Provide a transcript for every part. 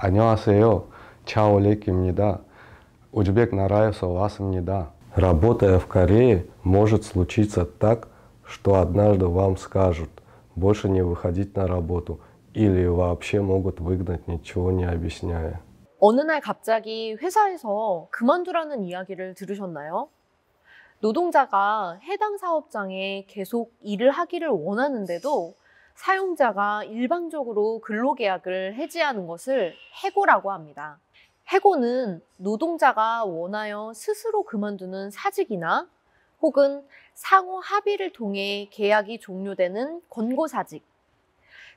안녕하세요. Чаолик입니다. Узбек 나라에서 왔습니다. Работая в Корее, может случиться так, что однажды вам скажут больше не выходить на работу или вообще могут выгнать, ничего не объясняя. 어느 날 갑자기 회사에서 그만두라는 이야기를 들으셨나요? 노동자가 해당 사업장에 계속 일을 하기를 원하는데도 사용자가 일방적으로 근로계약을 해지하는 것을 해고라고 합니다. 해고는 노동자가 원하여 스스로 그만두는 사직이나 혹은 상호 합의를 통해 계약이 종료되는 권고사직,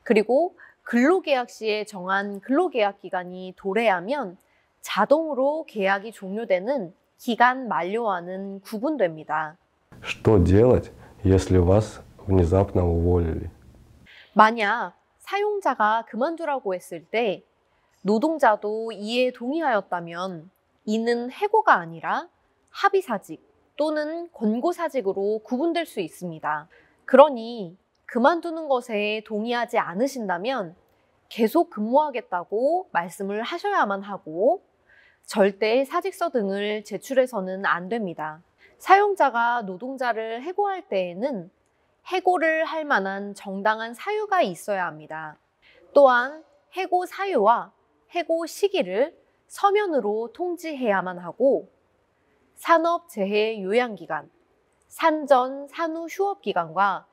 그리고 근로계약 시에 정한 근로계약 기간이 도래하면 자동으로 계약이 종료되는 기간 만료와는 구분됩니다. Что делать, если вас внезапно уволили? 만약 사용자가 그만두라고 했을 때 노동자도 이에 동의하였다면 이는 해고가 아니라 합의사직 또는 권고사직으로 구분될 수 있습니다. 그러니 그만두는 것에 동의하지 않으신다면 계속 근무하겠다고 말씀을 하셔야만 하고 절대 사직서 등을 제출해서는 안 됩니다. 사용자가 노동자를 해고할 때에는 해고를 할 만한 정당한 사유가 있어야 합니다. 또한 해고 사유와 해고 시기를 서면으로 통지해야만 하고 산업재해 요양기간, 산전, 산후 휴업기간과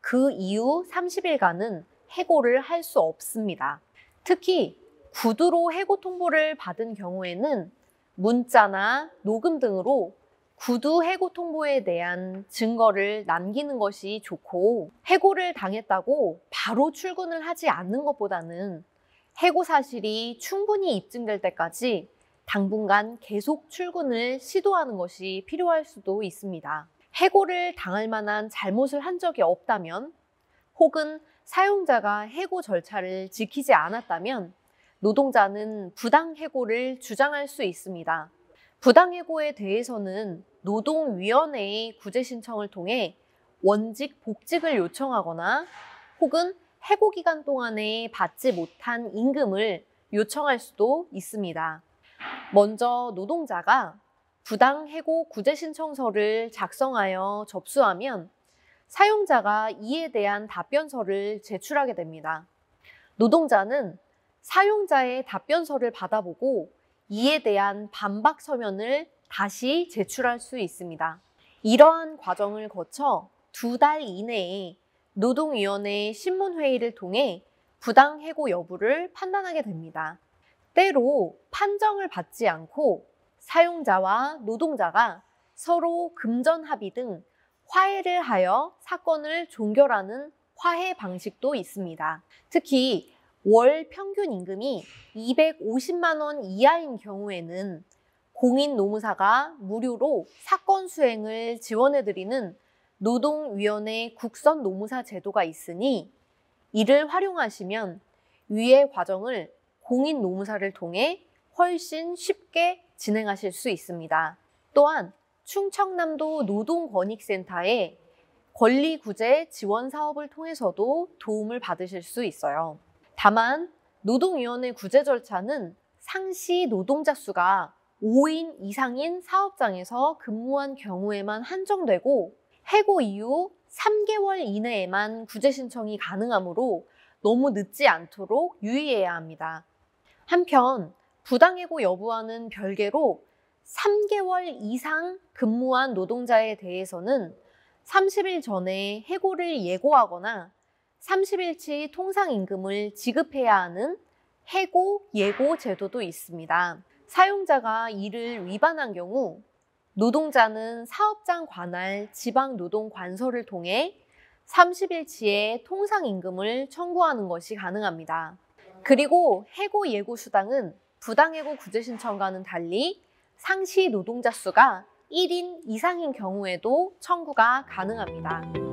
그 이후 30일간은 해고를 할 수 없습니다. 특히 구두로 해고 통보를 받은 경우에는 문자나 녹음 등으로 구두 해고 통보에 대한 증거를 남기는 것이 좋고, 해고를 당했다고 바로 출근을 하지 않는 것보다는 해고 사실이 충분히 입증될 때까지 당분간 계속 출근을 시도하는 것이 필요할 수도 있습니다. 해고를 당할 만한 잘못을 한 적이 없다면 혹은 사용자가 해고 절차를 지키지 않았다면 노동자는 부당해고를 주장할 수 있습니다. 부당해고에 대해서는 노동위원회의 구제 신청을 통해 원직 복직을 요청하거나 혹은 해고 기간 동안에 받지 못한 임금을 요청할 수도 있습니다. 먼저 노동자가 부당해고 구제 신청서를 작성하여 접수하면 사용자가 이에 대한 답변서를 제출하게 됩니다. 노동자는 사용자의 답변서를 받아보고 이에 대한 반박 서면을 다시 제출할 수 있습니다. 이러한 과정을 거쳐 2달 이내에 노동위원회 신문회의를 통해 부당해고 여부를 판단하게 됩니다. 때로 판정을 받지 않고 사용자와 노동자가 서로 금전합의 등 화해를 하여 사건을 종결하는 화해 방식도 있습니다. 특히 월 평균 임금이 250만 원 이하인 경우에는 공인노무사가 무료로 사건 수행을 지원해드리는 노동위원회 국선노무사 제도가 있으니 이를 활용하시면 위의 과정을 공인노무사를 통해 훨씬 쉽게 진행하실 수 있습니다. 또한 충청남도 노동권익센터의 권리구제 지원 사업을 통해서도 도움을 받으실 수 있어요. 다만 노동위원회 구제 절차는 상시 노동자 수가 5인 이상인 사업장에서 근무한 경우에만 한정되고 해고 이후 3개월 이내에만 구제 신청이 가능하므로 너무 늦지 않도록 유의해야 합니다. 한편 부당해고 여부와는 별개로 3개월 이상 근무한 노동자에 대해서는 30일 전에 해고를 예고하거나 30일치 통상임금을 지급해야 하는 해고 예고 제도도 있습니다. 사용자가 이를 위반한 경우 노동자는 사업장 관할 지방노동관서를 통해 30일치의 통상임금을 청구하는 것이 가능합니다. 그리고 해고 예고 수당은 부당해고 구제 신청과는 달리 상시 노동자 수가 1인 이상인 경우에도 청구가 가능합니다.